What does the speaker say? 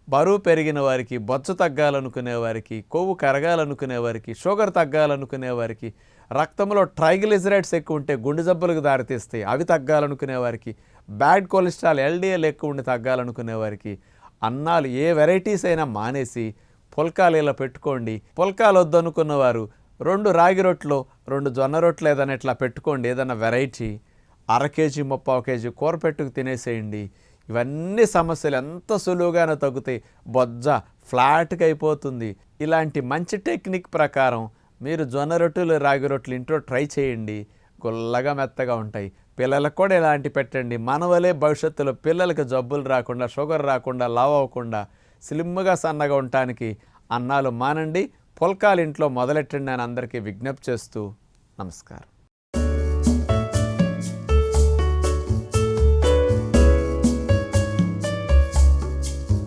బరువు పెరిగిన వారికి, బొచ్చు తగ్గాలనుకునే వారికి, కొవ్వు కరగాలనుకునే వారికి, షుగర్ తగ్గాలనుకునే వారికి, రక్తంలో ట్రైగ్లిజరైడ్స్ ఎక్కువ ఉంటే గుండె జబ్బులకు దారితీస్తాయి, అవి తగ్గాలనుకునే వారికి, బ్యాడ్ కొలెస్ట్రాల్ ఎల్డిఎల్ ఎక్కువ ఉండి తగ్గాలనుకునే వారికి, అన్నాలు ఏ వెరైటీస్ అయినా మానేసి పుల్కాలు ఇలా పెట్టుకోండి. పుల్కాలు వద్దనుకున్న వారు 2 రాగి రొట్టెలు, 2 జొన్న రొట్టెలు ఏదైనా ఇట్లా పెట్టుకోండి. ఏదైనా వెరైటీ 1/2 కేజీ 3/4 కేజీ కూర పెట్టుకు తినేసేయండి. ఇవన్నీ సమస్యలు ఎంత సులువుగానే తగ్గుతాయి. బొజ్జ ఫ్లాట్గా అయిపోతుంది. ఇలాంటి మంచి టెక్నిక్ ప్రకారం మీరు జొన్న రొట్టెలు, రాగి రొట్టెలు ఇంట్లో ట్రై చేయండి. గుల్లగా మెత్తగా ఉంటాయి. పిల్లలకు కూడా ఇలాంటి పెట్టండి. మన వలే భవిష్యత్తులో పిల్లలకి జబ్బులు రాకుండా, షుగర్ రాకుండా, లావ్ అవ్వకుండా, స్లిమ్గా సన్నగా ఉండటానికి అన్నాలు మానండి. పుల్కాలు ఇంట్లో మొదలెట్టండి అని అందరికీ విజ్ఞప్తి చేస్తూ నమస్కారం.